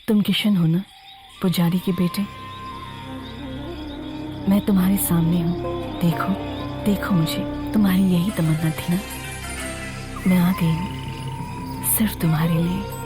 तुम किशन हो ना, पुजारी के बेटे? मैं तुम्हारे सामने हूँ, देखो देखो मुझे। तुम्हारी यही तमन्ना थी ना? मैं आ गई हूँ सिर्फ तुम्हारे लिए।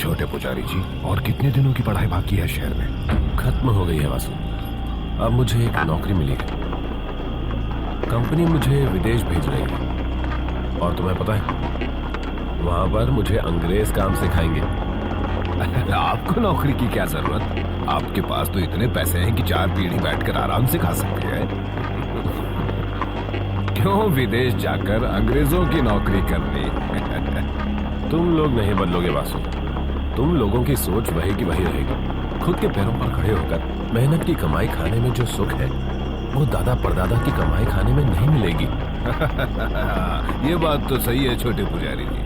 छोटे पुजारी जी, और कितने दिनों की पढ़ाई बाकी है शहर में? खत्म हो गई है वासु। अब मुझे एक नौकरी मिली है। कंपनी मुझे विदेश भेज रही है और तुम्हें पता है वहां पर मुझे अंग्रेज काम सिखाएंगे। आपको नौकरी की क्या जरूरत? आपके पास तो इतने पैसे हैं कि 4 पीढ़ी बैठकर आराम से खा सकते हैं। क्यों विदेश जाकर अंग्रेजों की नौकरी करनी? तुम लोग नहीं बदलोगे वासु। तुम लोगों की सोच वही की वही रहेगी। खुद के पैरों पर खड़े होकर मेहनत की कमाई खाने में जो सुख है वो दादा परदादा की कमाई खाने में नहीं मिलेगी। ये बात तो सही है छोटे पुजारी जी।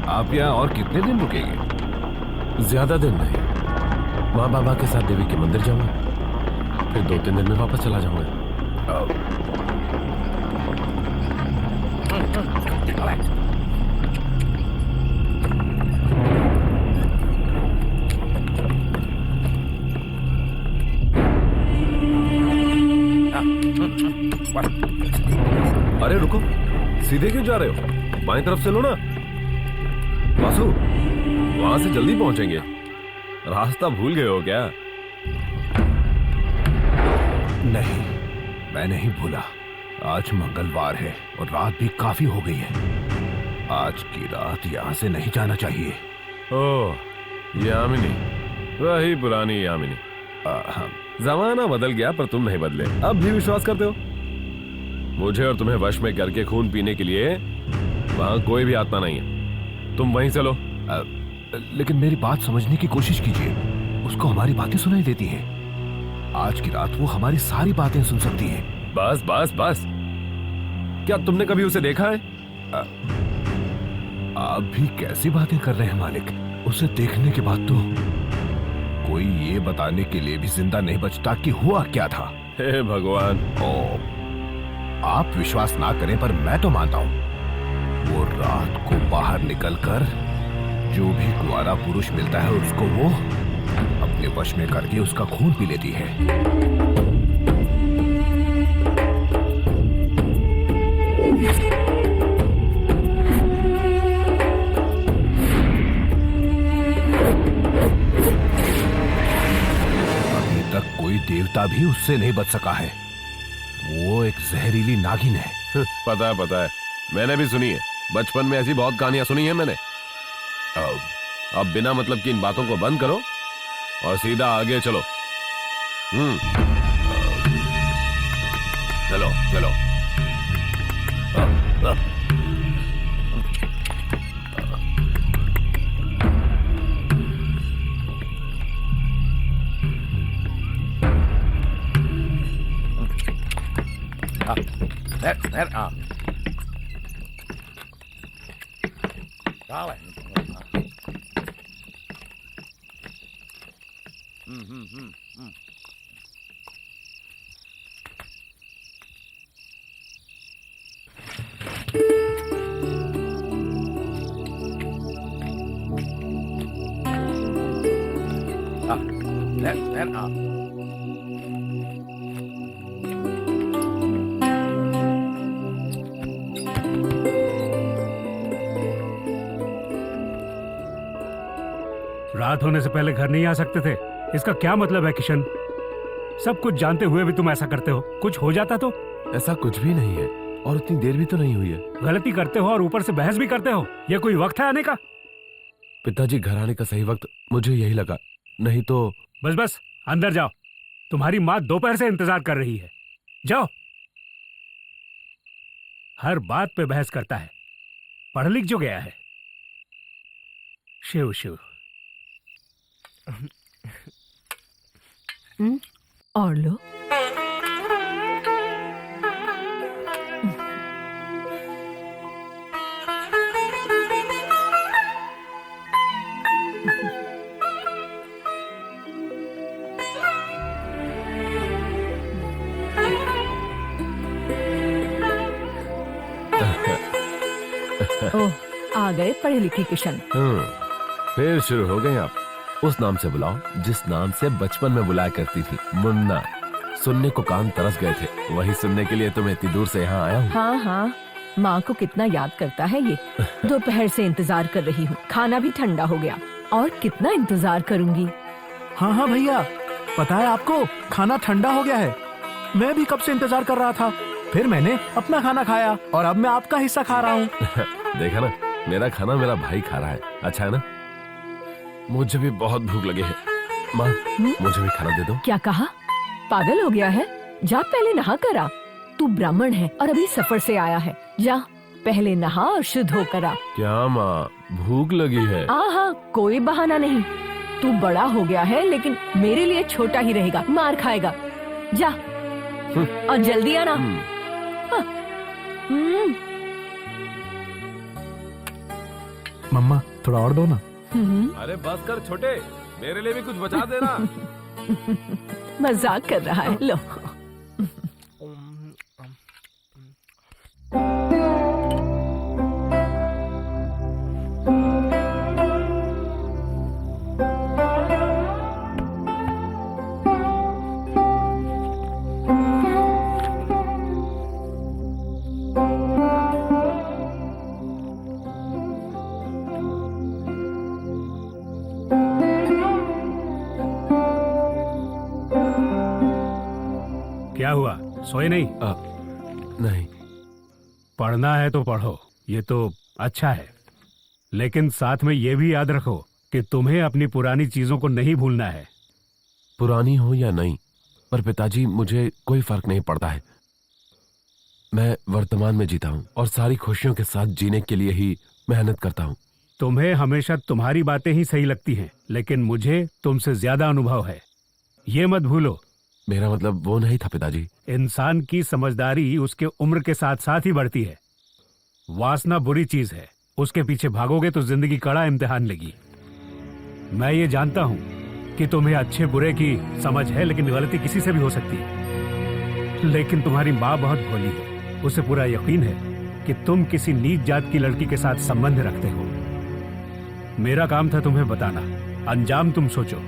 आप यहाँ और कितने दिन रुकेंगे? ज्यादा दिन नहीं। माँ बाबा के साथ देवी के मंदिर जाऊंगा, फिर 2-3 दिन में वापस चला जाऊंगा। अरे रुको, सीधे क्यों जा रहे हो? बाएं तरफ से लो ना। वासु, वहां से जल्दी पहुंचेंगे। रास्ता भूल गए हो क्या? नहीं, मैं नहीं भूला। आज मंगलवार है और रात भी काफी हो गई है। आज की रात यहाँ से नहीं जाना चाहिए। ओह, यामिनी, वही पुरानी यामिनी। जमाना बदल गया पर तुम नहीं बदले। अब भी विश्वास करते हो? मुझे और तुम्हें वश में करके खून पीने के लिए वहां कोई भी आत्मा नहीं है। तुम वहीं से लो। लेकिन मेरी बात समझने की कोशिश कीजिए। उसको हमारी बातें सुनाई देती हैं। आज की रात वो हमारी सारी बातें सुन सकती है। बस बस बस, क्या तुमने कभी उसे देखा है? आप भी कैसी बातें कर रहे हैं मालिक? उसे देखने के बाद तो कोई ये बताने के लिए भी जिंदा नहीं बचता कि हुआ क्या था। हे भगवान। आप विश्वास ना करें पर मैं तो मानता हूं। वो रात को बाहर निकलकर जो भी कुंवारा पुरुष मिलता है उसको वो अपने वश में करके उसका खून पी लेती है। अभी तक कोई देवता भी उससे नहीं बच सका है। वो एक जहरीली नागिन है। पता है, मैंने भी सुनी है। बचपन में ऐसी बहुत कहानियां सुनी है मैंने। अब बिना मतलब की इन बातों को बंद करो और सीधा आगे चलो। चलो चलो। रात होने से पहले घर नहीं आ सकते थे, इसका क्या मतलब है किशन? सब कुछ जानते हुए भी तुम ऐसा करते हो। कुछ हो जाता तो? ऐसा कुछ भी नहीं है और इतनी देर भी तो नहीं हुई है। गलती करते हो और ऊपर से बहस भी करते हो। ये कोई वक्त है आने का? पिताजी, घर आने का सही वक्त मुझे यही लगा, नहीं तो। बस अंदर जाओ, तुम्हारी माँ दोपहर से इंतजार कर रही है। जाओ। हर बात पे बहस करता है, पढ़ लिख जो गया है। शिव शिव। और लो। ओह, आ गए पढ़े लिखे किशन। फिर शुरू हो गए आप। उस नाम से बुलाओ जिस नाम से बचपन में बुलाया करती थी, मुन्ना। सुनने को कान तरस गए थे, वही सुनने के लिए तो मैं इतनी दूर से यहाँ आया हूँ। हाँ, माँ को कितना याद करता है ये। दोपहर से इंतजार कर रही हूँ, खाना भी ठंडा हो गया और कितना इंतजार करूँगी। हाँ भैया, पता है आपको, खाना ठंडा हो गया है। मैं भी कब से इंतजार कर रहा था। फिर मैंने अपना खाना खाया और अब मैं आपका हिस्सा खा रहा हूँ। देखा ना, मेरा खाना मेरा भाई खा रहा है। अच्छा है ना? मुझे भी बहुत भूख लगी है। माँ, मुझे भी खाना दे दो। क्या कहा? पागल हो गया है? जा पहले नहा कर आ। तू ब्राह्मण है और अभी सफर से आया है। जा पहले नहा और शुद्ध होकर आ। क्या माँ, भूख लगी है? हाँ, कोई बहाना नहीं। तू बड़ा हो गया है लेकिन मेरे लिए छोटा ही रहेगा, मार खाएगा। जा और जल्दी आना। हाँ। मम्मा, थोड़ा और दो ना। अरे बस कर छोटे, मेरे लिए भी कुछ बचा देना। मजाक कर रहा है। लो। क्या हुआ, सोए नहीं? नहीं। पढ़ना है तो पढ़ो, ये तो अच्छा है, लेकिन साथ में ये भी याद रखो कि तुम्हें अपनी पुरानी चीजों को नहीं भूलना है। पुरानी हो या नहीं, पर पिताजी मुझे कोई फर्क नहीं पड़ता है। मैं वर्तमान में जीता हूँ और सारी खुशियों के साथ जीने के लिए ही मेहनत करता हूँ। तुम्हें हमेशा तुम्हारी बातें ही सही लगती हैं, लेकिन मुझे तुमसे ज्यादा अनुभव है, ये मत भूलो। मेरा मतलब वो नहीं था पिताजी। इंसान की समझदारी उसके उम्र के साथ साथ ही बढ़ती है। वासना बुरी चीज है, उसके पीछे भागोगे तो जिंदगी कड़ा इम्तिहान लेगी। मैं ये जानता हूँ कि तुम्हें अच्छे बुरे की समझ है, लेकिन गलती किसी से भी हो सकती है। लेकिन तुम्हारी माँ बहुत भोली है, उसे पूरा यकीन है कि तुम किसी नीच जात की लड़की के साथ संबंध रखते हो। मेरा काम था तुम्हें बताना, अंजाम तुम सोचो।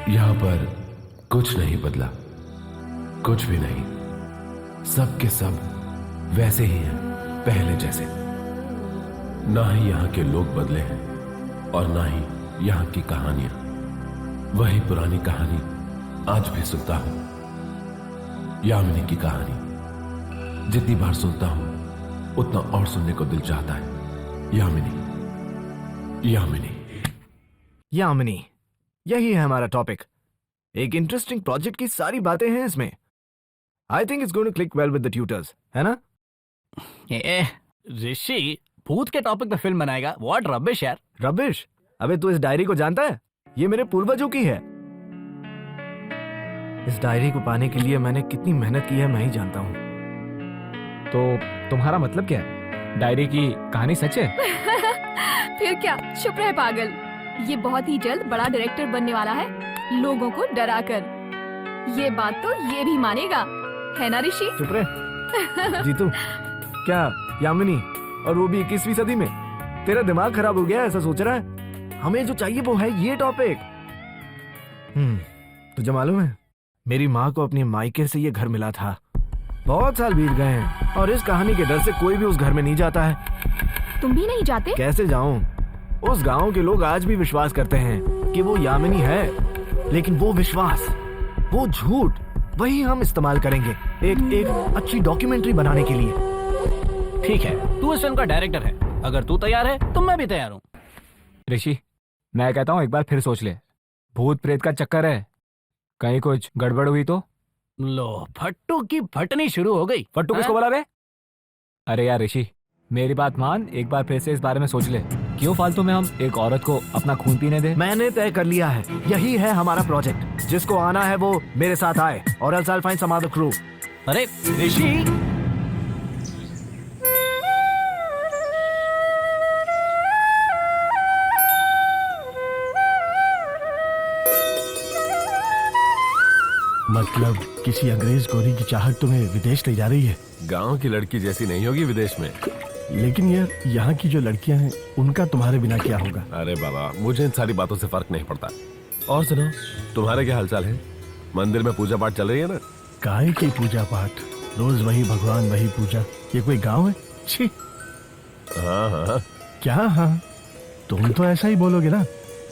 यहां पर कुछ नहीं बदला, कुछ भी नहीं। सब के सब वैसे ही हैं, पहले जैसे। ना ही यहां के लोग बदले हैं और ना ही यहां की कहानियां। वही पुरानी कहानी आज भी सुनता हूं, यामिनी की कहानी। जितनी बार सुनता हूं उतना और सुनने को दिल चाहता है। यामिनी, यामिनी। यामिनी, यही है हमारा टॉपिक। एक इंटरेस्टिंग प्रोजेक्ट की सारी बातें हैं इसमें। I think it's going to click well with the tutors, है ना? ऋषि भूत के टॉपिक पे फिल्म बनाएगा? व्हाट रबिश यार। रबिश? अबे तू इस डायरी को जानता है? ये मेरे पूर्वजों की है। इस डायरी को पाने के लिए मैंने कितनी मेहनत की है मैं ही जानता हूँ। तो तुम्हारा मतलब क्या है? डायरी की कहानी सच है? फिर क्या, चुप रहे पागल। ये बहुत ही जल्द बड़ा डायरेक्टर बनने वाला है, लोगों को डरा कर। ये बात तो ये भी मानेगा, है ना ऋषि? चुप रहे। जीतू, क्या यामिनी, और वो भी 21वीं सदी में? तेरा दिमाग खराब हो गया ऐसा सोच रहा है? हमें जो चाहिए वो है ये टॉपिक। तुझे मालूम है, मेरी माँ को अपने मायके से ये घर मिला था। बहुत साल बीत गए हैं और इस कहानी के डर से कोई भी उस घर में नहीं जाता है। तुम भी नहीं जाते? कैसे जाऊं? उस गांव के लोग आज भी विश्वास करते हैं कि वो यामिनी है, लेकिन वो विश्वास, वो झूठ, वही हम इस्तेमाल करेंगे एक अच्छी डॉक्यूमेंट्री बनाने के लिए। ठीक है, तू इस फिल्म का डायरेक्टर है। अगर तू तैयार है तो मैं भी तैयार हूँ। ऋषि, मैं कहता हूँ एक बार फिर सोच ले। भूत प्रेत का चक्कर है, कहीं कुछ गड़बड़ हुई तो? लो, फट्टू की फटनी शुरू हो गई। फट्टू किसको बोला बे? अरे यार ऋषि, मेरी बात मान, एक बार फिर से इस बारे में सोच ले। क्यों फालतू में हम एक औरत को अपना खून पीने दे? मैंने तय कर लिया है, यही है हमारा प्रोजेक्ट। जिसको आना है वो मेरे साथ आए, और else I will find some other crew. अरे ऋषि, मतलब किसी अंग्रेज गोरी की चाहत तुम्हें विदेश ले जा रही है? गांव की लड़की जैसी नहीं होगी विदेश में। लेकिन यार, यहाँ की जो लड़कियां हैं उनका तुम्हारे बिना क्या होगा? अरे बाबा, मुझे इन सारी बातों से फर्क नहीं पड़ता। और सुनो, तुम्हारे क्या हालचाल है? मंदिर में पूजा पाठ चल रही है ना? काय की पूजा पाठ? रोज वही भगवान वही पूजा। ये कोई गांव है? छी। हाँ हाँ। क्या हाँ? तुम तो ऐसा ही बोलोगे ना।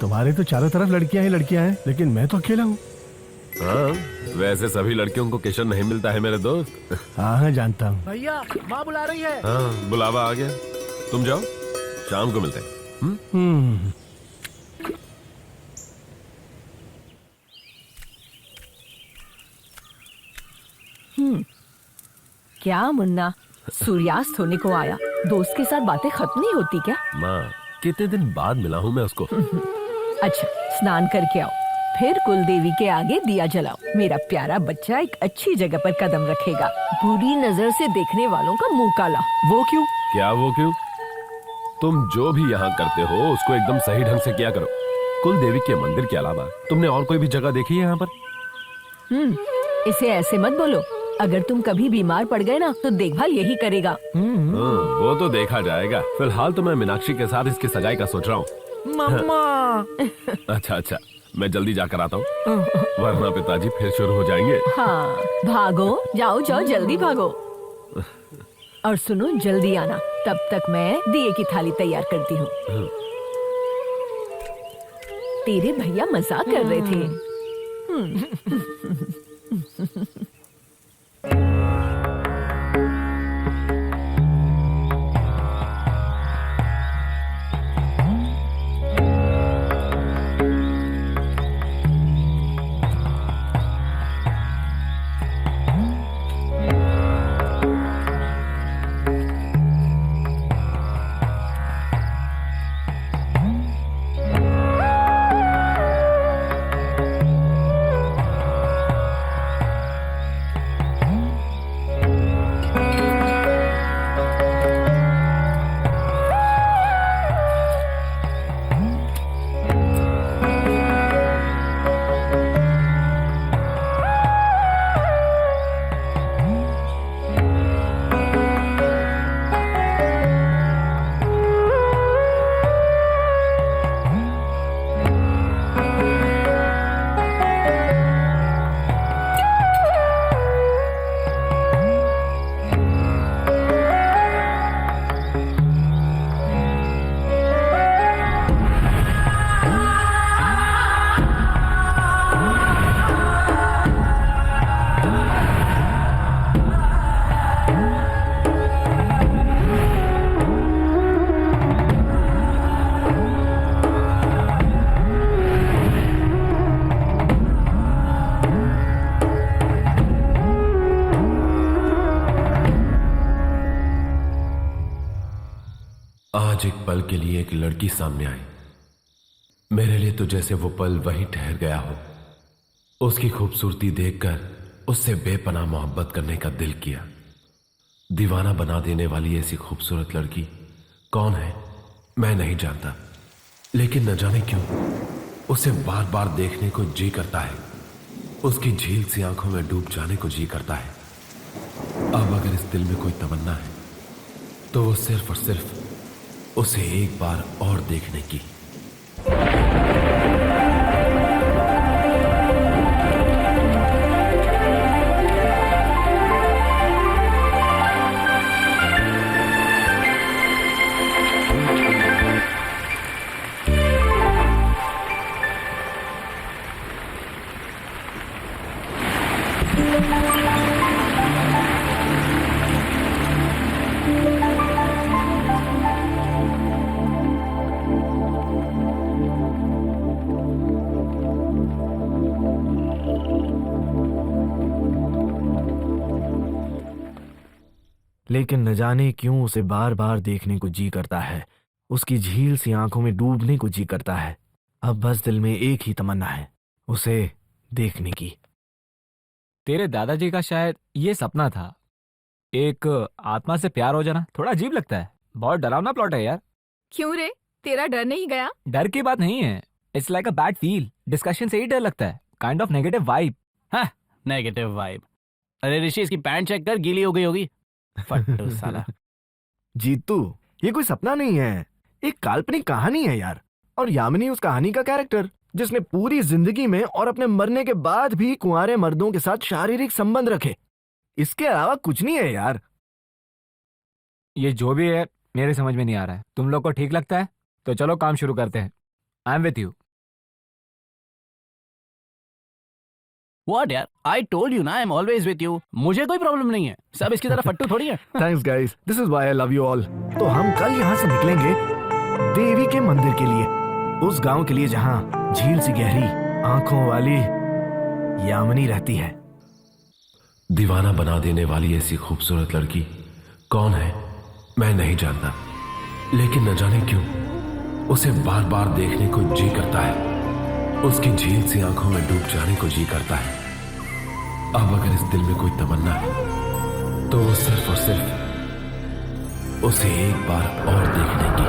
तुम्हारे तो चारों तरफ लड़कियां हैं, लेकिन मैं तो अकेला हूँ। हाँ, वैसे सभी लड़कियों को किशन नहीं मिलता है मेरे दोस्त। हाँ जानता हूँ। भैया, माँ बुला रही है। हाँ, बुलावा आ गया। तुम जाओ, शाम को मिलते हैं। क्या मुन्ना, सूर्यास्त होने को आया, दोस्त के साथ बातें खत्म नहीं होती क्या? माँ, कितने दिन बाद मिला हूँ मैं उसको। अच्छा, स्नान करके आओ, फिर कुलदेवी के आगे दिया जलाओ। मेरा प्यारा बच्चा एक अच्छी जगह पर कदम रखेगा। बुरी नजर से देखने वालों का मुंह काला। वो क्यों? क्या वो क्यों? तुम जो भी यहाँ करते हो उसको एकदम सही ढंग से किया करो। कुल देवी के मंदिर के अलावा तुमने और कोई भी जगह देखी है यहाँ पर? इसे ऐसे मत बोलो। अगर तुम कभी बीमार पड़ गए ना तो देखभाल यही करेगा। वो तो देखा जाएगा। फिलहाल तो मैं मीनाक्षी के साथ इसकी सगाई का सोच रहा हूँ। मम्मा। अच्छा, मैं जल्दी जाकर आता हूँ, वरना पिताजी फिर शुरू हो जाएंगे। हाँ, भागो, जाओ जल्दी भागो। और सुनो, जल्दी आना, तब तक मैं दिए की थाली तैयार करती हूँ। तेरे भैया मजाक कर रहे थे। आज एक पल के लिए एक लड़की सामने आई। मेरे लिए तो जैसे वो पल वहीं ठहर गया हो। उसकी खूबसूरती देखकर उससे बेपनाह मोहब्बत करने का दिल किया। दीवाना बना देने वाली ऐसी खूबसूरत लड़की कौन है मैं नहीं जानता, लेकिन न जाने क्यों उसे बार बार देखने को जी करता है। उसकी झील सी आंखों में डूब जाने को जी करता है। अब अगर इस दिल में कोई तमन्ना है तो वो सिर्फ और सिर्फ उसे एक बार और देखने की। लेकिन न जाने क्यों उसे बार बार देखने को जी करता है। उसकी झील सी आंखों में डूबने को जी करता है। अब बस दिल में एक ही तमन्ना है, उसे देखने की। तेरे दादाजी का शायद ये सपना था, एक आत्मा से प्यार हो जाना। थोड़ा अजीब लगता है, बहुत डरावना प्लॉट है यार। क्यों रे, तेरा डर नहीं गया? डर की बात नहीं है, it's like a bad feel. Discussion से ही डर लगता है, काइंड ऑफ नेगेटिव वाइब। हाँ, नेगेटिव वाइब। अरे ऋषि, इसकी पैंट चेक कर, गीली हो गई होगी। फट्टू साला। जीतू, ये कोई सपना नहीं है, एक काल्पनिक कहानी है यार। और यामिनी उस कहानी का कैरेक्टर जिसने पूरी जिंदगी में और अपने मरने के बाद भी कुंवारे मर्दों के साथ शारीरिक संबंध रखे। इसके अलावा कुछ नहीं है यार। ये जो भी है मेरे समझ में नहीं आ रहा है। तुम लोग को ठीक लगता है तो चलो काम शुरू करते हैं। I am with you. What यार, I told you ना, I'm always with you। मुझे कोई प्रॉब्लम नहीं है, सब इसकी तरह फट्टू थोड़ी है। Thanks guys, this is why I love you all. तो हम कल यहाँ से निकलेंगे देवी के मंदिर के लिए, उस गांव के लिए जहाँ झील सी गहरी आंखों वाली यामिनी रहती है। दीवाना बना देने वाली ऐसी खूबसूरत लड़की कौन है मैं नहीं जानता, लेकिन न जाने क्यों उसे बार बार देखने को जी करता है। उसकी झील सी आंखों में डूब जाने को जी करता है। अब अगर इस दिल में कोई तमन्ना है तो वो सिर्फ और सिर्फ उसे एक बार और देखने की।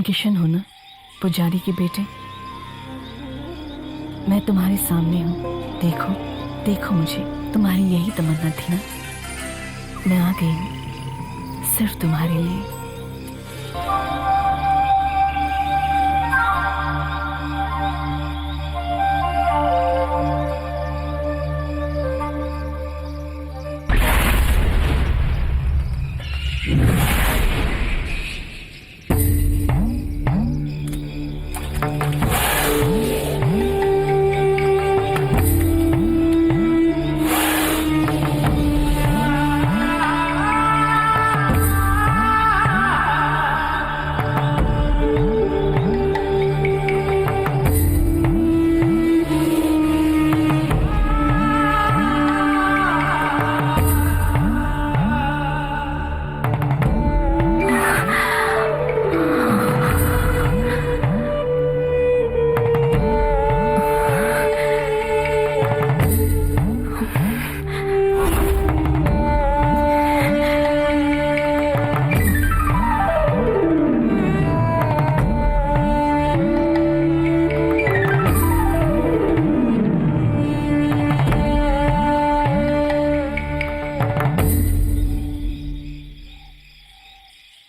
किशन हो ना, पुजारी के बेटे। मैं तुम्हारे सामने हूँ, देखो देखो मुझे। तुम्हारी यही तमन्ना थी ना, मैं आ गई हूँ सिर्फ तुम्हारे लिए।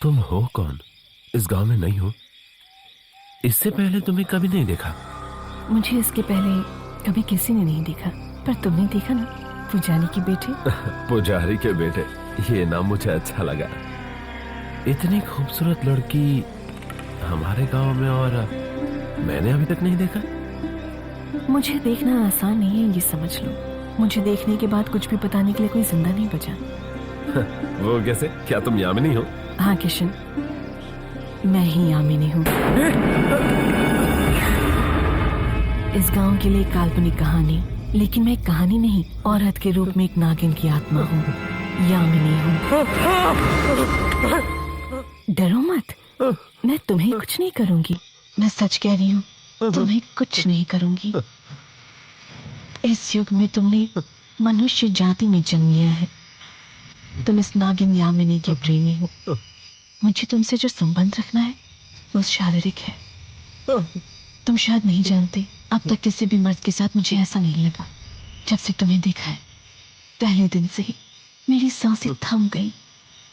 तुम हो कौन? इस गांव में नहीं हो? इससे पहले तुम्हें कभी नहीं देखा। मुझे इसके पहले कभी किसी ने नहीं देखा, पर तुमने देखा ना, पुजारी के बेटे। पुजारी के बेटे, ये नाम मुझे अच्छा लगा। इतनी खूबसूरत लड़की हमारे गांव में, और मैंने अभी तक नहीं देखा। मुझे देखना आसान नहीं है, ये समझ लो। मुझे देखने के बाद कुछ भी बताने के लिए कोई जिंदा नहीं बचा। वो कैसे? क्या तुम यामिनी हो? हाँ किशन, मैं ही यामिनी हूँ। इस गांव के लिए एक काल्पनिक कहानी, लेकिन मैं एक कहानी नहीं, औरत के रूप में एक नागिन की आत्मा हूँ, यामिनी हूँ। डरो मत, मैं तुम्हें कुछ नहीं करूंगी। मैं सच कह रही हूँ, तुम्हें कुछ नहीं करूंगी। इस युग में तुमने मनुष्य जाति में जन्म लिया है। तुम इस नागिन यामिनी के प्रेमी हो। मुझे तुमसे जो संबंध रखना है वो शारीरिक है। तुम शायद नहीं जानते, अब तक किसी भी मर्द के साथ मुझे ऐसा नहीं लगा। जब से तुम्हें देखा है, पहले दिन से ही मेरी सांसें थम गई।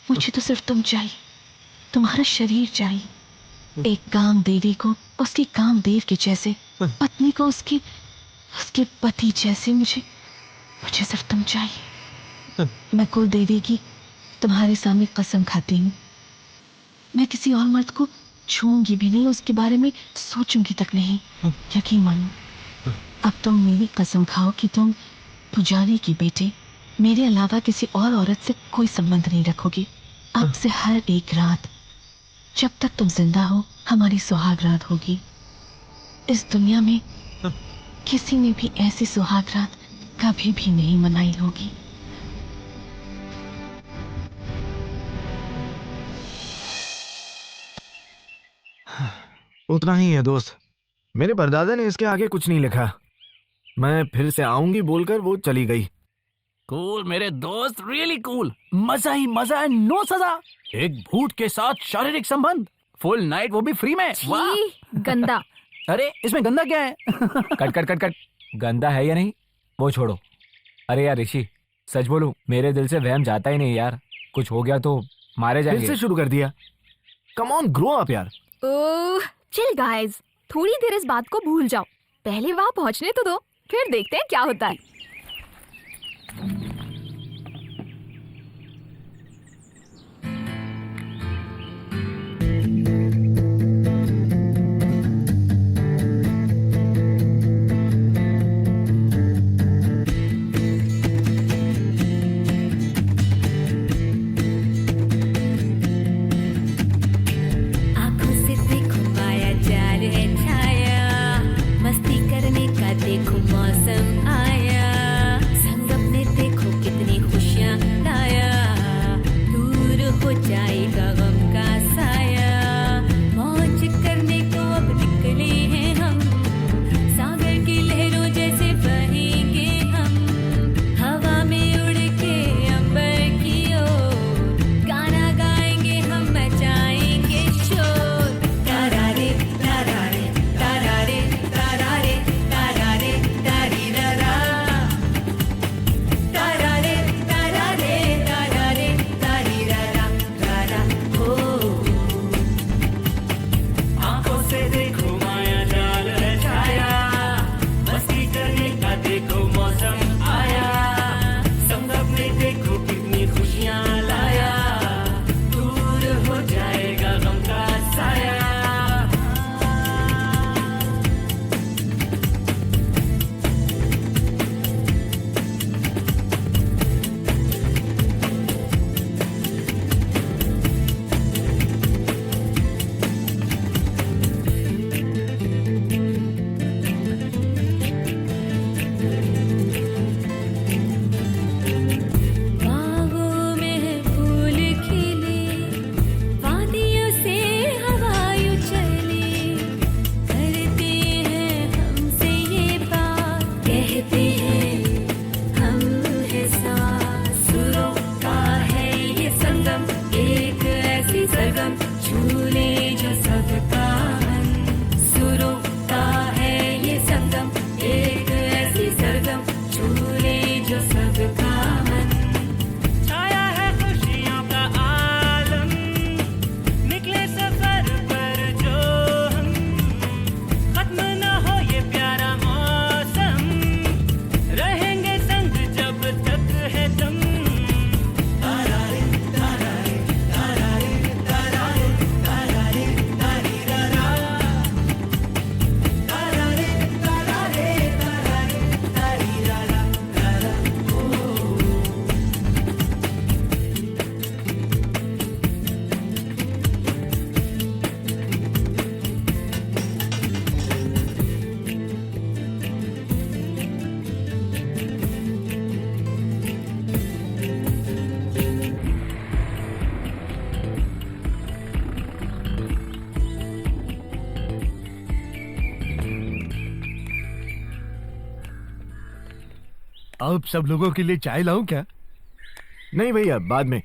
मुझे तो सिर्फ तुम चाहिए, तुम्हारा शरीर चाहिए। एक कामदेवी को उसकी कामदेव के जैसे, पत्नी को उसके पति जैसे। मुझे सिर्फ तुम चाहिए। मैं कुल देवी की तुम्हारे सामने कसम खाती हूँ, मैं किसी और मर्द को छूंगी भी नहीं, उसके बारे में सोचूंगी तक नहीं। यकीन मानो, अब तुम मेरी कसम खाओ कि तुम पुजारी की बेटे मेरे अलावा किसी और औरत से कोई संबंध नहीं रखोगी। अब से हर एक रात जब तक तुम जिंदा हो, हमारी सुहाग रात होगी। इस दुनिया में किसी ने भी ऐसी सुहाग रात कभी भी नहीं मनाई होगी। उतना ही है दोस्त, मेरे परदादा ने इसके आगे कुछ नहीं लिखा। मैं फिर से आऊंगी बोलकर वो चली गई। कूल मेरे दोस्त, रियली कूल। मजा ही मजा है, नो सजा। एक भूत के साथ शारीरिक संबंध, फुल नाइट, वो भी फ्री में। वाह, गंदा। अरे इसमें गंदा क्या है? कट कट कट कट, गंदा है या नहीं वो छोड़ो। अरे यार ऋषि, सच बोलूं, मेरे दिल से वहम जाता ही नहीं यार। कुछ हो गया तो मारे फिर जाएंगे। से शुरू कर दिया। कम ऑन, ग्रो अप यार। ओह, चिल गाइस, थोड़ी देर इस बात को भूल जाओ। पहले वहां पहुंचने तो दो, फिर देखते हैं क्या होता है। देखो मौसम आया, संग अपने देखो कितनी खुशियाँ लाया। दूर हो जाएगा गम का साया, मौज करने को अब निकले हैं हम। सागर की लहरों जैसे बहेंगे हम, हवा में उड़ के अंबर की ओर। गाना गाएंगे हम, मचाएंगे शोर। आप सब लोगों के लिए चाय लाऊं क्या? नहीं भैया, बाद में।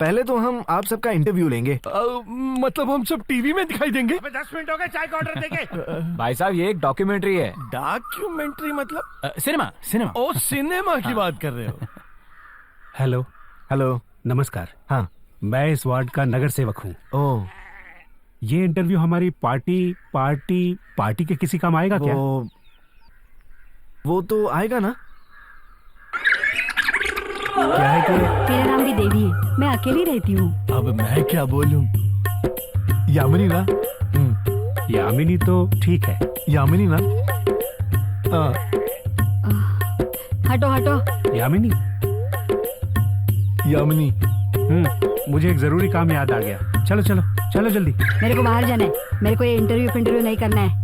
पहले तो हम आप सबका इंटरव्यू लेंगे। मतलब हम सब टीवी में दिखाई देंगे? 10 मिनट हो गए चाय का ऑर्डर देके। भाई साहब ये एक डॉक्यूमेंट्री है। डॉक्यूमेंट्री मतलब? Cinema cinema. ओ सिनेमा की बात कर रहे हो? Hello hello. नमस्कार। हाँ। मैं इस वार्ड का नगर सेवक हूँ। ओह, ये इंटरव्यू हमारी पार्टी के किसी काम आएगा क्या? वो तो आएगा ना। क्या है कि मेरा नाम भी देवी है, मैं अकेली रहती हूँ। अब मैं क्या बोलूं? यामिनी ना? यामिनी तो ठीक है। यामिनी ना? हटो हटो। यामिनी। यामिनी। मुझे एक जरूरी काम याद आ गया। चलो चलो चलो जल्दी। मेरे को बाहर जाना है, मेरे को ये इंटरव्यू नहीं करना है।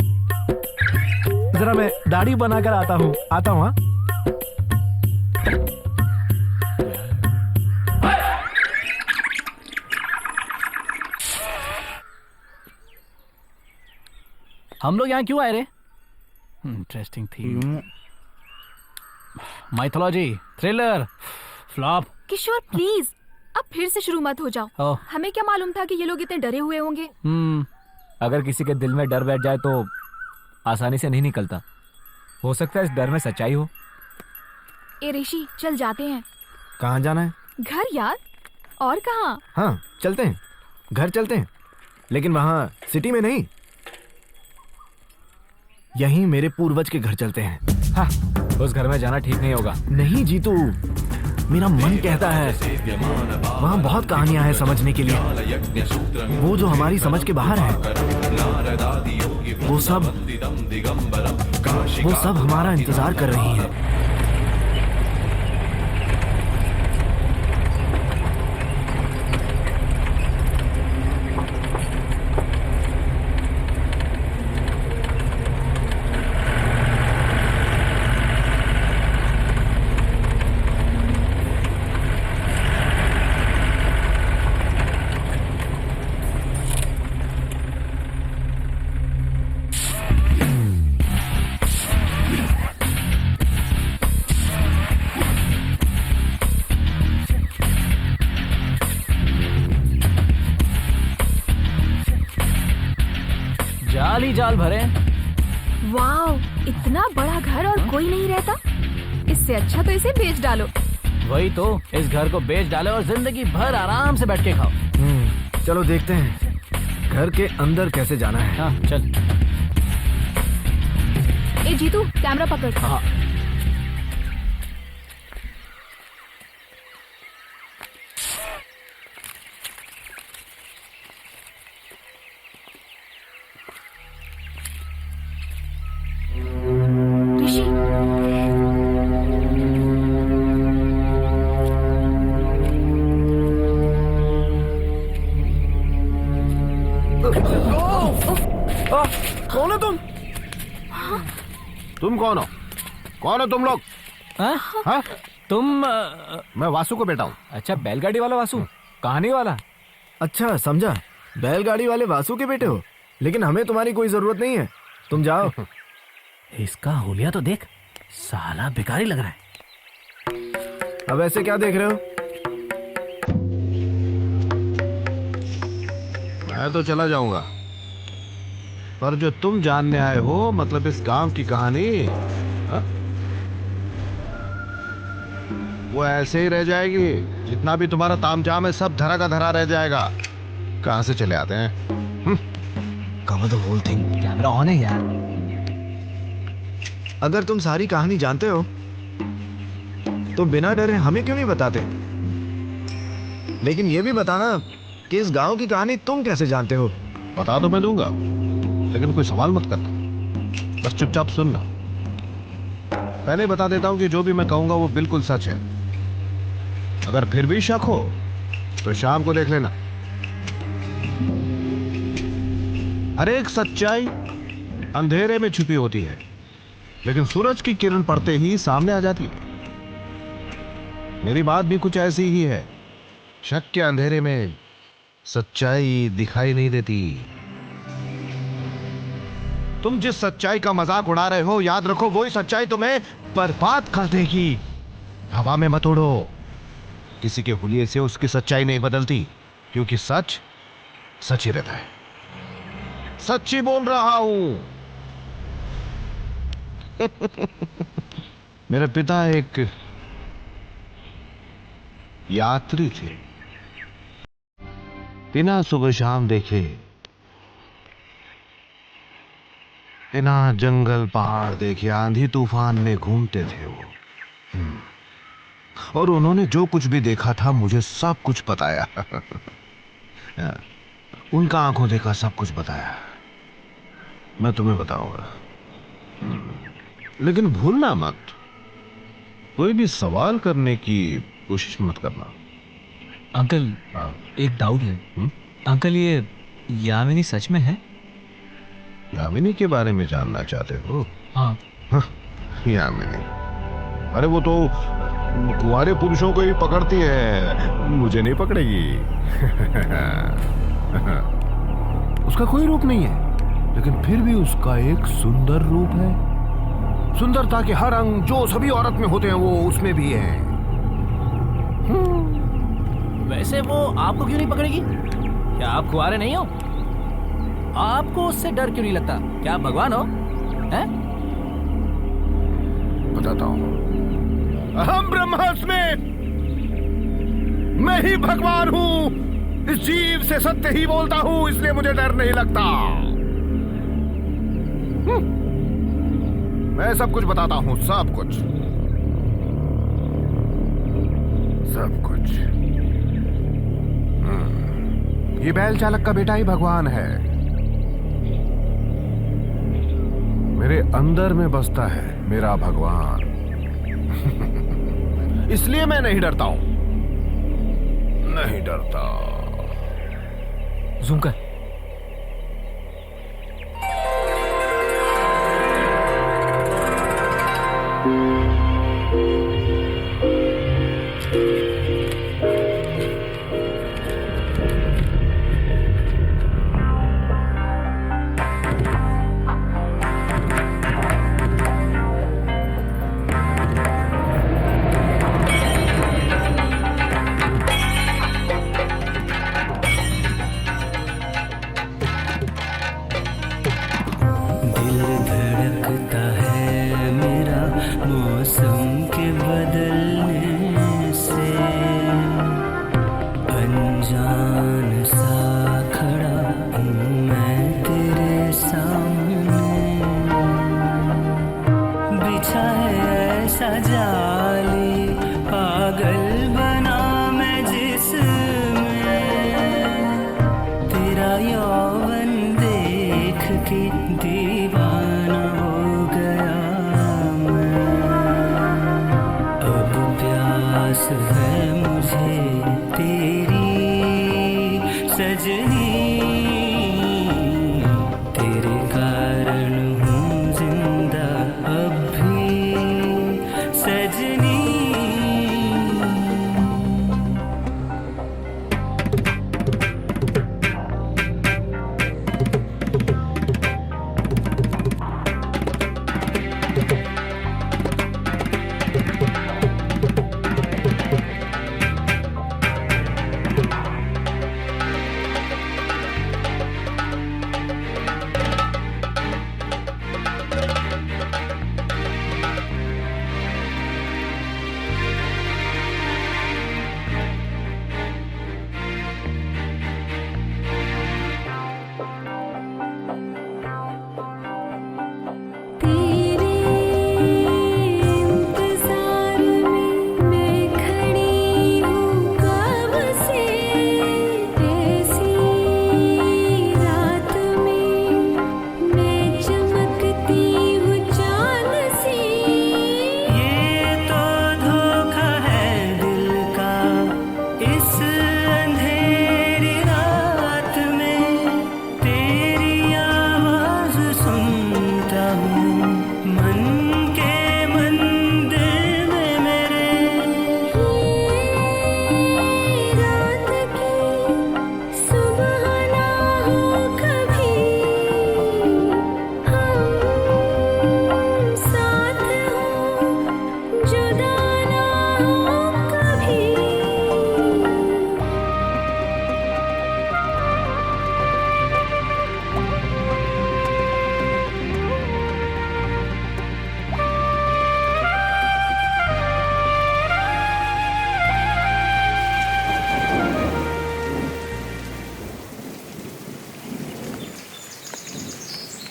जरा मैं दाढ़ी बनाकर आता हूँ। हाँ। हम लोग यहाँ क्यों आए रे? इंटरेस्टिंग थी। Mythology, thriller, flop. Kishore please अब फिर से शुरू मत हो जाओ। हमें क्या मालूम था कि ये लोग इतने डरे हुए होंगे। अगर किसी के दिल में डर बैठ जाए तो आसानी से नहीं निकलता। हो सकता है इस डर में सच्चाई हो। ए ऋषि, चल जाते हैं। कहाँ जाना है? घर यार, और कहाँ? हाँ चलते हैं, घर चलते हैं, लेकिन वहाँ सिटी में नहीं। यहीं मेरे पूर्वज के घर चलते हैं। हाँ, उस घर में जाना ठीक नहीं होगा। नहीं जीतू, मेरा मन कहता है वहाँ बहुत कहानियां हैं समझने के लिए, वो जो हमारी समझ के बाहर है। वो सब हमारा इंतजार कर रही है। जाल भरे। वाओ, इतना बड़ा घर और कोई नहीं रहता। इससे अच्छा तो इसे बेच डालो। वही तो, इस घर को बेच डालो और जिंदगी भर आराम से बैठ के खाओ। चलो देखते हैं घर के अंदर कैसे जाना है। हाँ चल। ए जीतू, कैमरा पकड़। हाँ। कौन हो तुम? तुम कौन हो? कौन हो तुम लोग? हाँ? तुम मैं वासु को बेटा हूँ। अच्छा, बैलगाड़ी वाला वासु, कहानी वाला। अच्छा समझा, बैलगाड़ी वाले वासु के बेटे हो। लेकिन हमें तुम्हारी कोई जरूरत नहीं है, तुम जाओ। इसका हुलिया तो देख, साला बेकारी लग रहा है। अब ऐसे क्या देख रहे हो? मैं तो चला जाऊंगा, पर जो तुम जानने आए हो, मतलब इस गांव की कहानी, वो ऐसे ही रह जाएगी। जितना भी तुम्हारा तामझाम है सब धरा का धरा रह जाएगा। कहां से चले आते हैं? Cover the whole thing. Camera on है यार। अगर तुम सारी कहानी जानते हो तो बिना डरे हमें क्यों नहीं बताते? लेकिन ये भी बताना कि इस गांव की कहानी तुम कैसे जानते हो? बता तो मैं दूंगा, लेकिन कोई सवाल मत करना, बस चुपचाप सुनना। पहले बता देता हूं कि जो भी मैं कहूंगा वो बिल्कुल सच है। अगर फिर भी शक हो तो शाम को देख लेना। हर एक सच्चाई अंधेरे में छुपी होती है, लेकिन सूरज की किरण पड़ते ही सामने आ जाती है। मेरी बात भी कुछ ऐसी ही है। शक के अंधेरे में सच्चाई दिखाई नहीं देती। तुम जिस सच्चाई का मजाक उड़ा रहे हो, याद रखो वही सच्चाई तुम्हें बर्बाद कर देगी। हवा में मत उड़ो। किसी के हुलिये से उसकी सच्चाई नहीं बदलती, क्योंकि सच सच ही रहता है। सच्ची बोल रहा हूं। मेरे पिता एक यात्री थे। बिना सुबह शाम देखे बिना जंगल पहाड़ देखे आंधी तूफान में घूमते थे वो। और उन्होंने जो कुछ भी देखा था मुझे सब कुछ बताया। उनका आंखों देखा सब कुछ बताया। मैं तुम्हें बताऊंगा, लेकिन भूलना मत, कोई भी सवाल करने की कोशिश मत करना। अंकल, एक डाउट है। अंकल, ये यामिनी सच में है? यामिनी के बारे में जानना चाहते हो? हाँ। यामिनी, अरे वो तो कुंवारे पुरुषों को ही पकड़ती है, मुझे नहीं पकड़ेगी। उसका कोई रूप नहीं है, लेकिन फिर भी उसका एक सुंदर रूप है। सुंदरता के हर अंग जो सभी औरत में होते हैं वो उसमें भी है। वैसे वो आपको क्यों नहीं पकड़ेगी? क्या आप कुंवारे नहीं हो? आपको उससे डर क्यों नहीं लगता? क्या आप भगवान हो? हैं? बताता हूं। अहम ब्रह्मास्मि, मैं ही भगवान हूं। इस जीव से सत्य ही बोलता हूं, इसलिए मुझे डर नहीं लगता। मैं सब कुछ बताता हूं, सब कुछ, सब कुछ। ये बैल चालक का बेटा ही भगवान है। मेरे अंदर में बसता है मेरा भगवान। इसलिए मैं नहीं डरता हूं, नहीं डरता। जूम कर।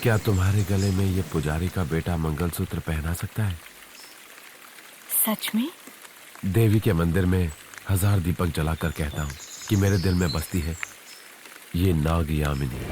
क्या तुम्हारे गले में ये पुजारी का बेटा मंगलसूत्र पहना सकता है? सच में? देवी के मंदिर में 1000 दीपक जलाकर कहता हूँ कि मेरे दिल में बसती है ये नाग यामिनी।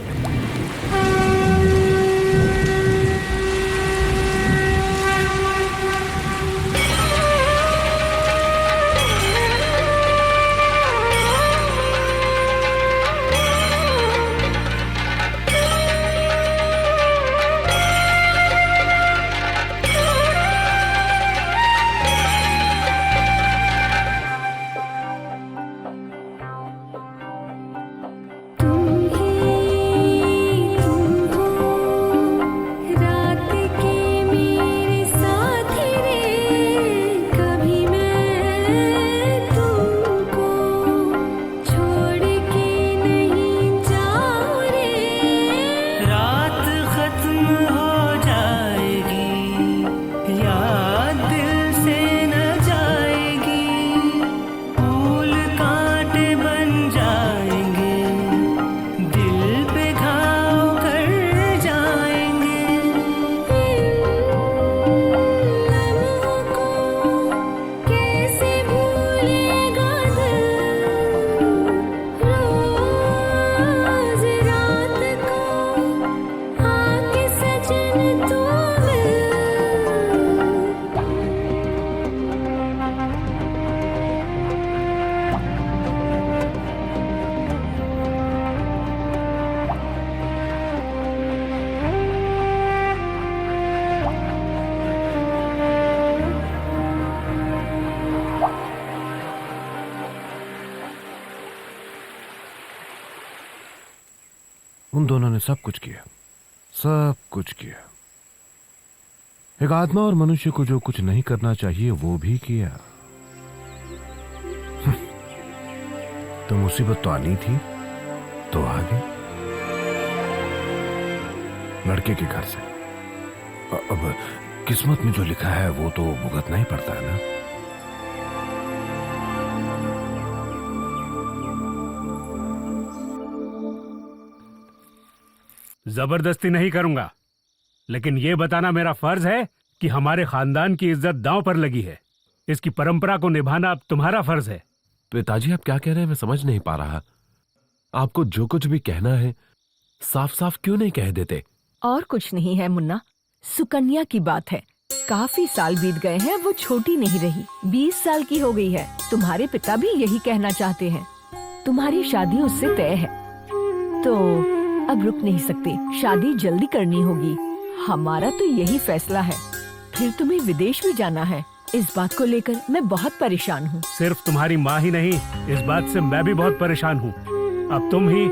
उन दोनों ने सब कुछ किया, सब कुछ किया। एक आत्मा और मनुष्य को जो कुछ नहीं करना चाहिए वो भी किया। तो मुसीबत तो आनी थी तो आ गई लड़के के घर से। अब किस्मत में जो लिखा है वो तो भुगतना ही पड़ता है ना। जबरदस्ती नहीं करूंगा, लेकिन यह बताना मेरा फर्ज है कि हमारे खानदान की इज्जत दांव पर लगी है। इसकी परंपरा को निभाना अब तुम्हारा फर्ज है। पिताजी आप क्या कह रहे हैं मैं समझ नहीं पा रहा। आपको जो कुछ भी कहना है साफ साफ क्यों नहीं कह देते? और कुछ नहीं है मुन्ना, सुकन्या की बात है। काफी साल बीत गए हैं, वो छोटी नहीं रही, 20 साल की हो गई है। तुम्हारे पिता भी यही कहना चाहते हैं। तुम्हारी शादी उससे तय है, तो अब रुक नहीं सकते, शादी जल्दी करनी होगी। हमारा तो यही फैसला है। फिर तुम्हें विदेश भी जाना है, इस बात को लेकर मैं बहुत परेशान हूँ। सिर्फ तुम्हारी माँ ही नहीं, इस बात से मैं भी बहुत परेशान हूँ। अब तुम ही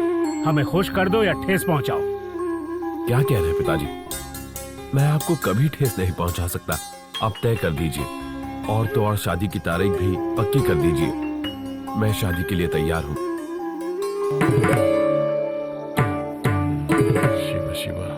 हमें खुश कर दो या ठेस पहुँचाओ। क्या कह रहे हैं पिताजी? मैं आपको कभी ठेस नहीं पहुँचा सकता। आप तय कर दीजिए, और तो और शादी की तारीख भी पक्की कर दीजिए। मैं शादी के लिए तैयार हूँ। शिवा शिवा।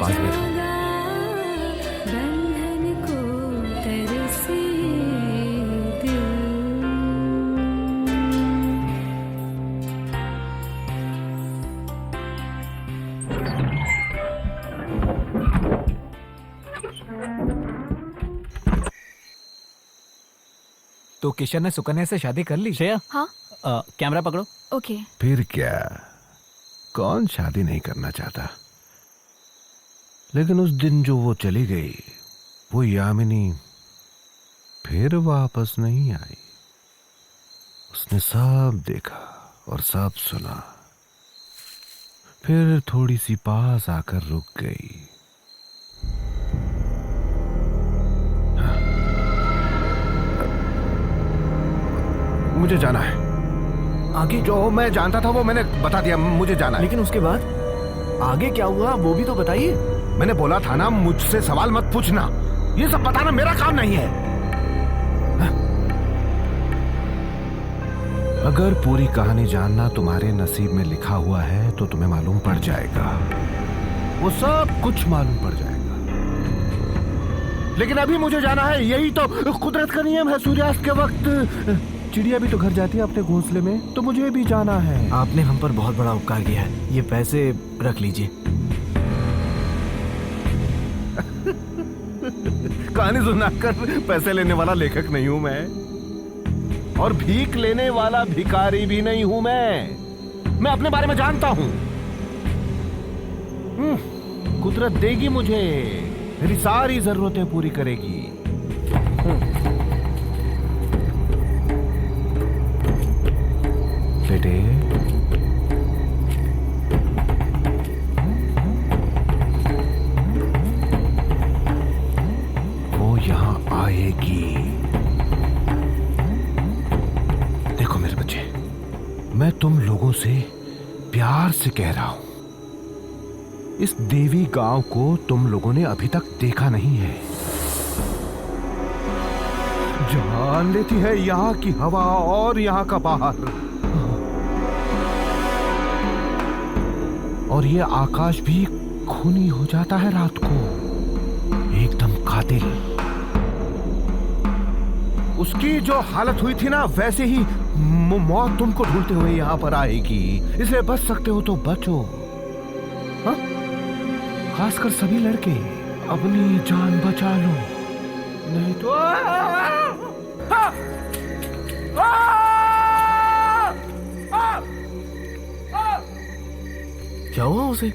पास बैठो। बंधन को तरसे दिल। तो किशन ने सुकन्या से शादी कर ली? श्रेया, हाँ कैमरा पकड़ो। ओके। फिर क्या, कौन शादी नहीं करना चाहता? लेकिन उस दिन जो वो चली गई, वो यामिनी फिर वापस नहीं आई। उसने सब देखा और सब सुना, फिर थोड़ी सी पास आकर रुक गई। मुझे जाना है आगे। जो मैं जानता था वो मैंने बता दिया, मुझे जाना है। लेकिन उसके बाद आगे क्या हुआ वो भी तो बताइए। मैंने बोला था ना, मुझसे सवाल मत पूछना, ये सब बताना मेरा काम नहीं है। अगर पूरी कहानी जानना तुम्हारे नसीब में लिखा हुआ है तो तुम्हें मालूम पड़ जाएगा, वो सब कुछ मालूम पड़ जाएगा। लेकिन अभी मुझे जाना है, यही तो कुदरत का नियम है। सूर्यास्त के वक्त चिड़िया भी तो घर जाती है अपने घोंसले में, तो मुझे भी जाना है। आपने हम पर बहुत बड़ा उपकार किया है, ये पैसे रख लीजिए। कहानी सुनाकर पैसे लेने वाला लेखक नहीं हूं मैं, और भीख लेने वाला भिखारी भी नहीं हूं मैं अपने बारे में जानता हूं। कुदरत देगी मुझे, मेरी सारी जरूरतें पूरी करेगी। बेटे, वो यहां आएगी। देखो मेरे बच्चे, मैं तुम लोगों से प्यार से कह रहा हूं, इस देवी गांव को तुम लोगों ने अभी तक देखा नहीं है। जान लेती है यहां की हवा और यहां का बाहर, और ये आकाश भी खूनी हो जाता है रात को, एकदम कातिल। उसकी जो हालत हुई थी ना, वैसे ही मौत तुमको ढूंढते हुए यहां पर आएगी। इसलिए बच सकते हो तो बचो। हाँ? खासकर सभी लड़के अपनी जान बचा लो, नहीं तो क्या हुआ उसे?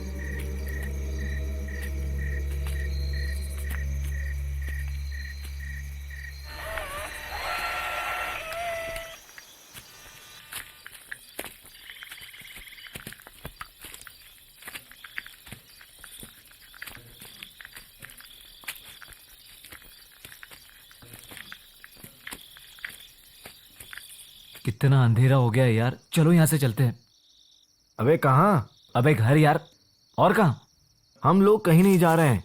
कितना अंधेरा हो गया है यार, चलो यहाँ से चलते हैं। अबे कहाँ? अबे घर यार, और कहाँ? हम लोग कहीं नहीं जा रहे हैं।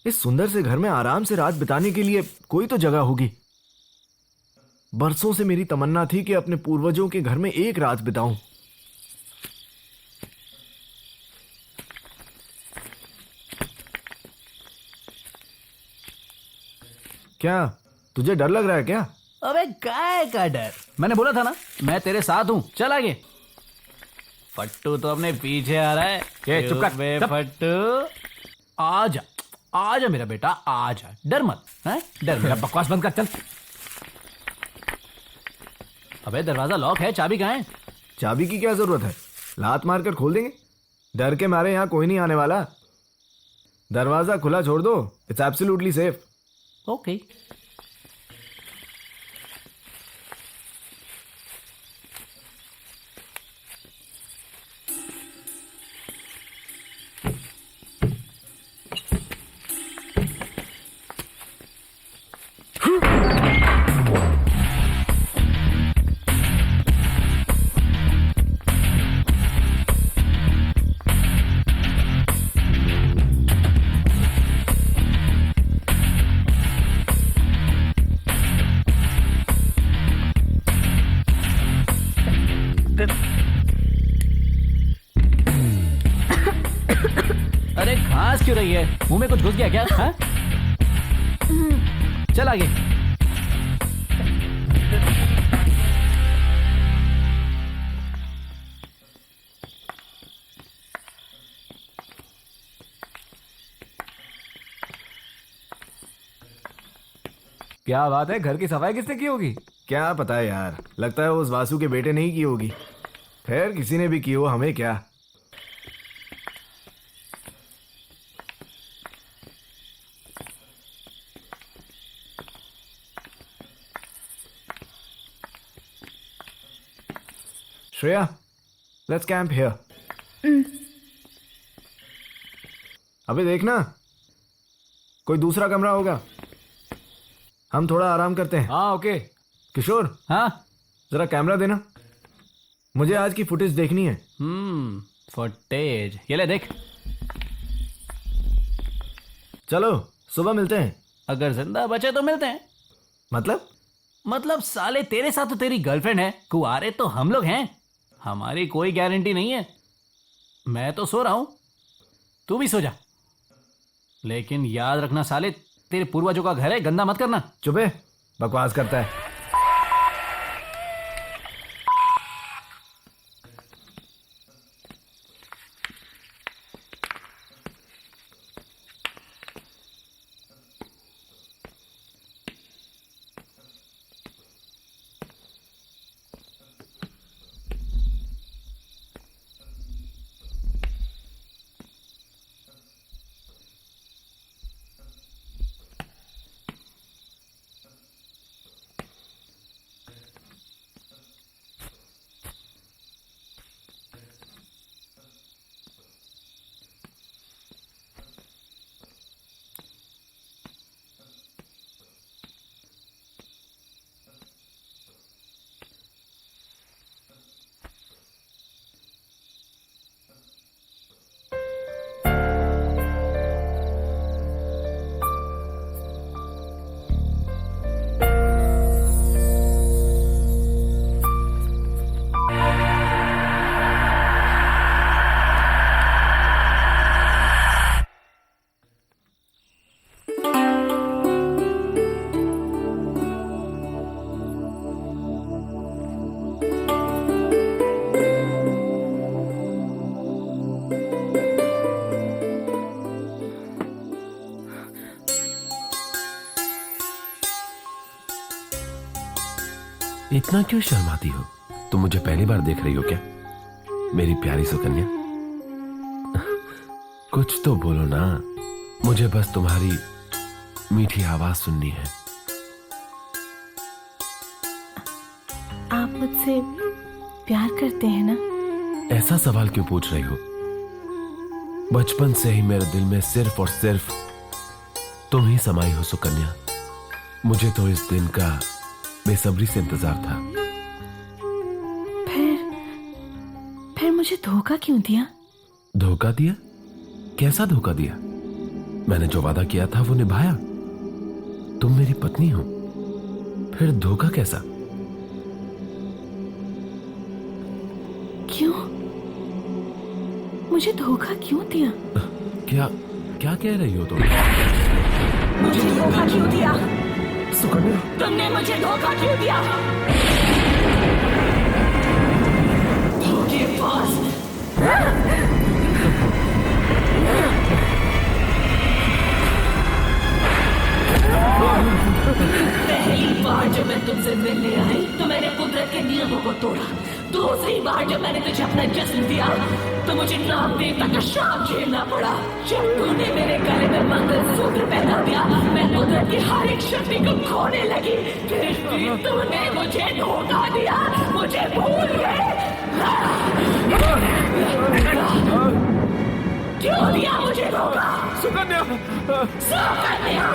इस सुंदर से घर में आराम से रात बिताने के लिए कोई तो जगह होगी। बरसों से मेरी तमन्ना थी कि अपने पूर्वजों के घर में एक रात बिताऊं। क्या तुझे डर लग रहा है क्या? अबे काय का डर, मैंने बोला था ना मैं तेरे साथ हूँ। चल आगे। फट्टू तो अपने पीछे आ रहा है। चुप कर, बे चुप। फट्टू, आजा आजा मेरा बेटा, आजा, डर मत। हैं? डर मेरा मत। बकवास बंद कर, चल। अबे दरवाजा लॉक है, चाबी कहाँ है? चाबी की क्या जरूरत है, लात मारकर खोल देंगे। डर के मारे यहाँ कोई नहीं आने वाला। दरवाजा खुला छोड़ दो, इट्स एब्सोल्युटली सेफ। ओके। मुंह में कुछ घुस गया क्या? हाँ? चल आगे। क्या बात है, घर की सफाई किसने की होगी? क्या पता है यार, लगता है उस वासु के बेटे ने ही की होगी। खैर किसी ने भी की हो, हमें क्या। Shreya, let's camp here. अबे देखना, कोई दूसरा कमरा होगा, हम थोड़ा आराम करते हैं। हाँ ओके। किशोर, हाँ जरा कैमरा देना, मुझे आज की फुटेज देखनी है। फुटेज ये ले देख। चलो सुबह मिलते हैं। अगर जिंदा बचे तो मिलते हैं। मतलब साले तेरे साथ तो तेरी गर्लफ्रेंड है, कुआरे तो हम लोग हैं, हमारी कोई गारंटी नहीं है। मैं तो सो रहा हूं, तू भी सो जा, लेकिन याद रखना साले, तेरे पूर्वजों का घर है, गंदा मत करना। चुप है, बकवास करता है। इतना क्यों शर्माती हो? तुम मुझे पहली बार देख रही हो क्या, मेरी प्यारी सुकन्या? कुछ तो बोलो ना, मुझे बस तुम्हारी मीठी आवाज सुननी है। आप मुझसे प्यार करते हैं ना? ऐसा सवाल क्यों पूछ रही हो? बचपन से ही मेरे दिल में सिर्फ और सिर्फ तुम ही समाई हो सुकन्या। मुझे तो इस दिन का बेसब्री से इंतजार था। फिर मुझे धोखा क्यों दिया? धोखा दिया? कैसा धोखा दिया? मैंने जो वादा किया था वो निभाया। तुम मेरी पत्नी हो, फिर धोखा कैसा? क्यों? मुझे धोखा क्यों दिया? क्या क्या कह रही हो तुम? मुझे धोखा क्यों दिया? सुकन्या, तुमने मुझे धोखा क्यों दिया? धोखेबाज! पहली बार जब मैं तुमसे मिलने आई तो मैंने कुदरत के नियमों को तोड़ा। दूसरी बार जब मैंने तुझे अपना जिस्म दिया तो मुझे नाग देवता का श्राप झेलना पड़ा। जब तूने मेरे गले में मंगलसूत्र पहना दिया, मैं कुदरत की हर एक शक्ति को खोने लगी। फिर भी तूने मुझे धोखा दिया, मुझे भूल गए। क्यों दिया मुझे धोखा? सुकन्या, सुकन्या,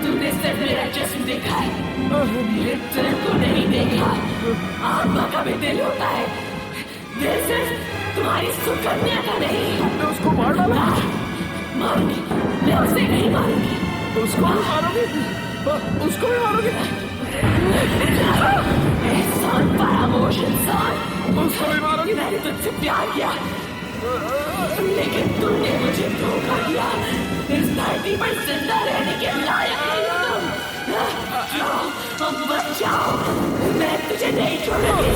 तूने सिर्फ मेरा जिस्म देखा है, मेरे दिल को नहीं देखा। आत्मा का भी दिल होता है, दिल सिर्फ तुम्हारी सुकन्या का नहीं। तुमने उसको मार डाला? मारूंगी, मैं उसे नहीं मारूंगी। उसको भी मारोगे? उसको भी मारोगे? एहसान फरामोश इंसान, उसको भी मारोगे? मैंने तुझसे प्यार किया, लेकिन तूने मुझे धोखा दिया। इस धरती पर जिंदा रहने के लायक नहीं हो तुम। बच जाओ, मैं तुझे नहीं छोड़ूंगी।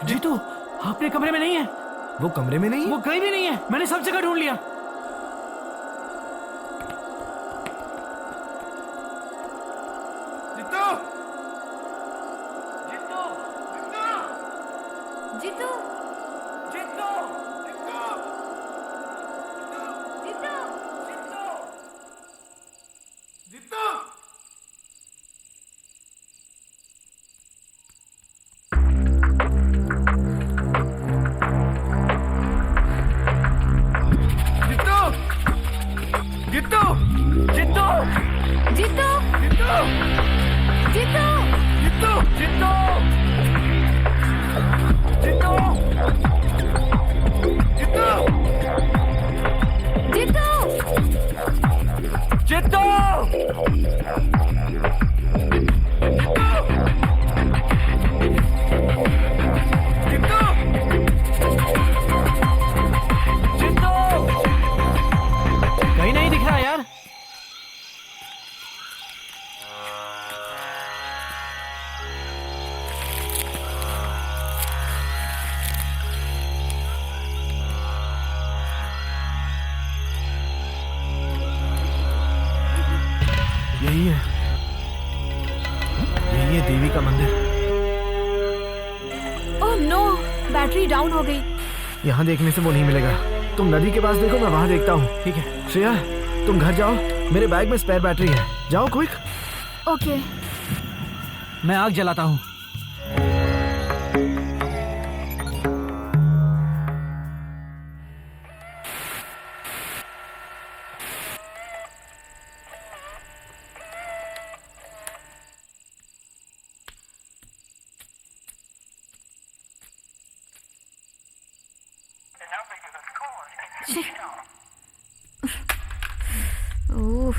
जीतू, अपने कमरे में नहीं है। वो कमरे में नहीं है? वो कहीं भी नहीं है, मैंने सब जगह ढूंढ लिया। जीतू, जीतू, जीतू, जीतू, जीतू, जीतू, जीतू, जीतू। जित्तो, जित्तो, जीतू, जित्तो, जीतू, जित्तो, जित्तो, जित्तो, जित्तो, जीतू, जित्तो, जित्तो, कहीं नहीं दिख रहा यार। यही है, यही है देवी का मंदिर। ओह नो, बैटरी डाउन हो गई। यहाँ देखने से वो नहीं मिलेगा। तुम नदी के पास देखो, मैं वहां देखता हूँ। ठीक है श्रेया, तुम घर जाओ, मेरे बैग में स्पेयर बैटरी है। जाओ क्विक। ओके। मैं आग जलाता हूँ। ओह,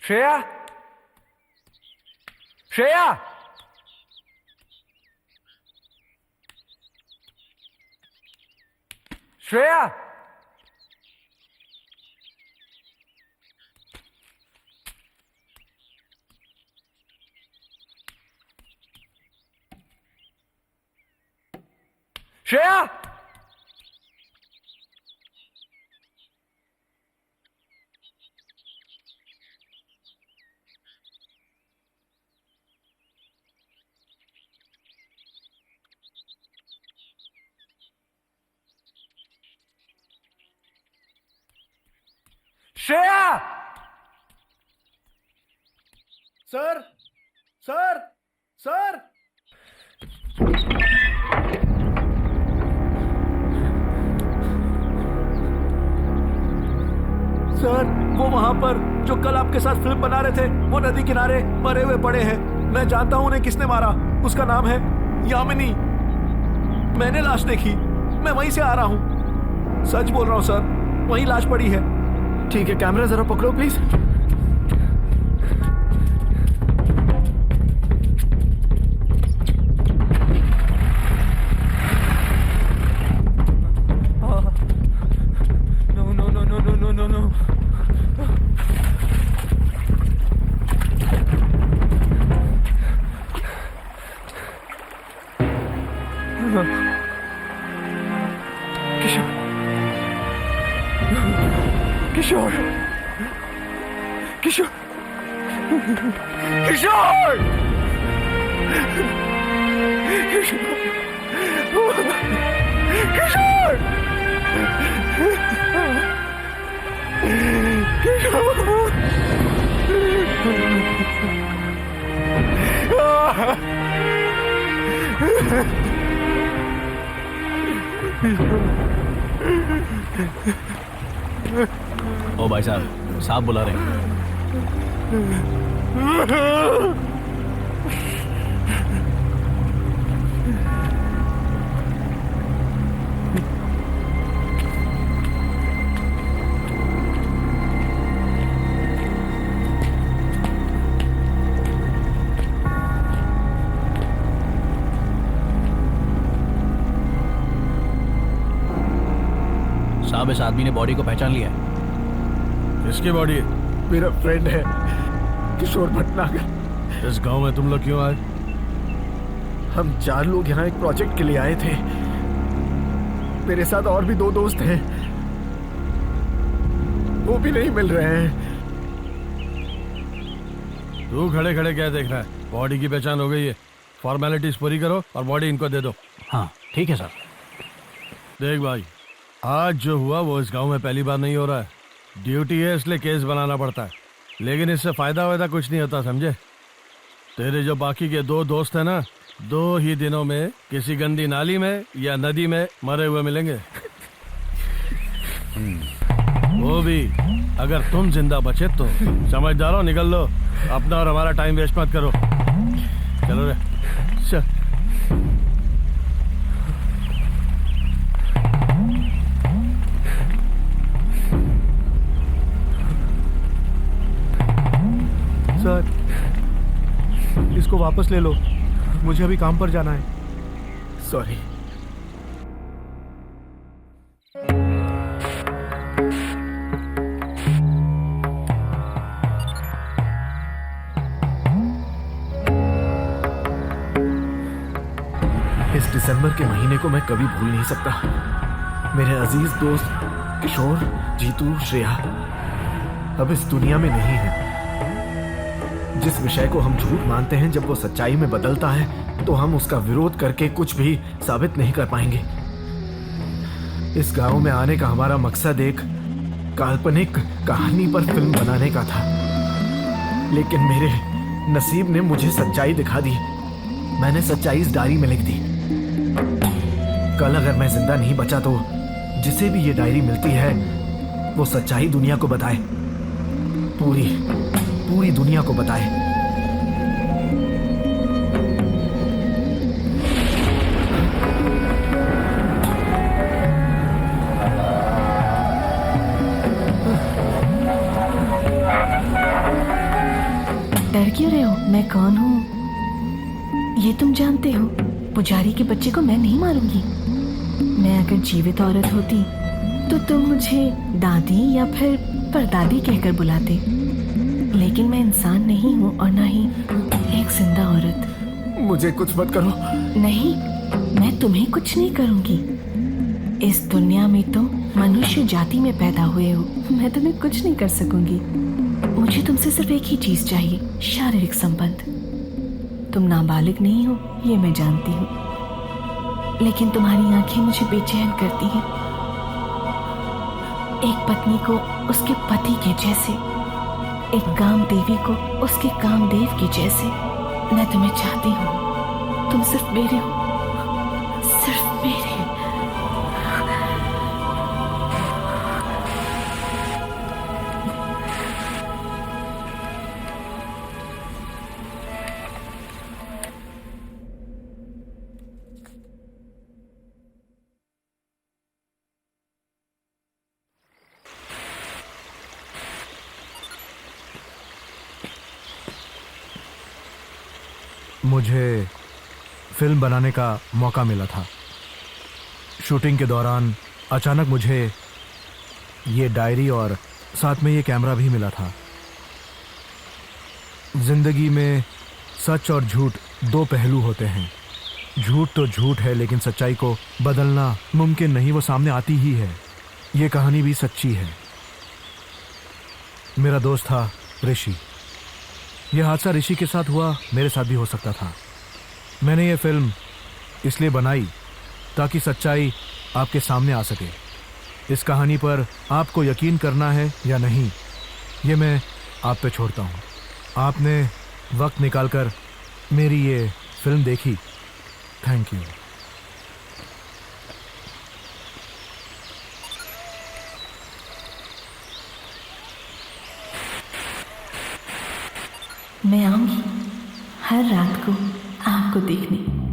Shreya, Shreya, Shreya, Shreya. Shreya! Sir, sir, sir! Sir, वो वहां पर जो कल आपके साथ फिल्म बना रहे थे, वो नदी किनारे मरे हुए पड़े हैं। मैं जानता हूं उन्हें किसने मारा। उसका नाम है यामिनी। मैंने लाश देखी, मैं वहीं से आ रहा हूं। सच बोल रहा हूं सर, वहीं लाश पड़ी है। ठीक है, कैमरा जरा पकड़ो प्लीज। No. किशोर! किशोर! किशोर! किशोर! ओ भाई साहब बुला रहे हैं। साहब, इस आदमी ने बॉडी को पहचान लिया है। किसकी बॉडी है? मेरा फ्रेंड है किशोर भटनागर। इस गांव में तुम लोग क्यों आए? हम 4 लोग यहाँ एक प्रोजेक्ट के लिए आए थे। मेरे साथ और भी 2 दोस्त हैं, वो भी नहीं मिल रहे हैं। तू खड़े खड़े क्या देख रहा है? बॉडी की पहचान हो गई है, फॉर्मेलिटीज पूरी करो और बॉडी इनको दे दो। हाँ ठीक है सर। देख भाई, आज जो हुआ वो इस गांव में पहली बार नहीं हो रहा है। ड्यूटी है इसलिए केस बनाना पड़ता है, लेकिन इससे फायदा वायदा कुछ नहीं होता, समझे? तेरे जो बाकी के 2 दोस्त हैं ना, 2 ही दिनों में किसी गंदी नाली में या नदी में मरे हुए मिलेंगे। वो भी अगर तुम जिंदा बचे तो। समझदार हो, निकल लो, अपना और हमारा टाइम वेस्ट मत करो। चलो रे चल। सर, इसको वापस ले लो, मुझे अभी काम पर जाना है। सॉरी। इस दिसंबर के महीने को मैं कभी भूल नहीं सकता। मेरे अजीज दोस्त किशोर, जीतू, श्रेया अब इस दुनिया में नहीं है। जिस विषय को हम झूठ मानते हैं, जब वो सच्चाई में बदलता है तो हम उसका विरोध करके कुछ भी साबित नहीं कर पाएंगे। इस गांव में आने का हमारा मकसद एक काल्पनिक कहानी पर फिल्म बनाने का था, लेकिन मेरे नसीब ने मुझे सच्चाई दिखा दी। मैंने सच्चाई इस डायरी में लिख दी। कल अगर मैं जिंदा नहीं बचा तो जिसे भी ये डायरी मिलती है वो सच्चाई दुनिया को बताए, पूरी दुनिया को बताए। डर क्यों रहे हो? मैं कौन हूँ ये तुम जानते हो। पुजारी के बच्चे को मैं नहीं मारूंगी। मैं अगर जीवित औरत होती तो तुम मुझे दादी या फिर परदादी कहकर बुलाते, लेकिन मैं इंसान नहीं हूँ और ना ही एक जिंदा औरत। मुझे कुछ मत करो। नहीं, मैं तुम्हें कुछ नहीं करूंगी। इस दुनिया में तुम मनुष्य जाति में पैदा हुए हो, मैं तुम्हें कुछ नहीं कर सकूंगी। मुझे तुमसे सिर्फ एक ही चीज चाहिए, शारीरिक संबंध। तुम नाबालिग नहीं हो ये मैं जानती हूँ, लेकिन तुम्हारी आंखें मुझे बेचैन करती हैं। एक पत्नी को उसके पति के जैसे, एक कामदेवी को उसके कामदेव की जैसे। मैं तुम्हें चाहती हूँ, तुम सिर्फ मेरे हो, सिर्फ मेरे। मुझे फिल्म बनाने का मौका मिला था। शूटिंग के दौरान अचानक मुझे ये डायरी और साथ में ये कैमरा भी मिला था। जिंदगी में सच और झूठ दो पहलू होते हैं। झूठ तो झूठ है, लेकिन सच्चाई को बदलना मुमकिन नहीं, वो सामने आती ही है। ये कहानी भी सच्ची है। मेरा दोस्त था ऋषि। यह हादसा ऋषि के साथ हुआ, मेरे साथ भी हो सकता था। मैंने ये फिल्म इसलिए बनाई ताकि सच्चाई आपके सामने आ सके। इस कहानी पर आपको यकीन करना है या नहीं, ये मैं आप पे छोड़ता हूँ। आपने वक्त निकालकर मेरी ये फिल्म देखी, थैंक यू। मैं आऊंगी हर रात को आपको देखने।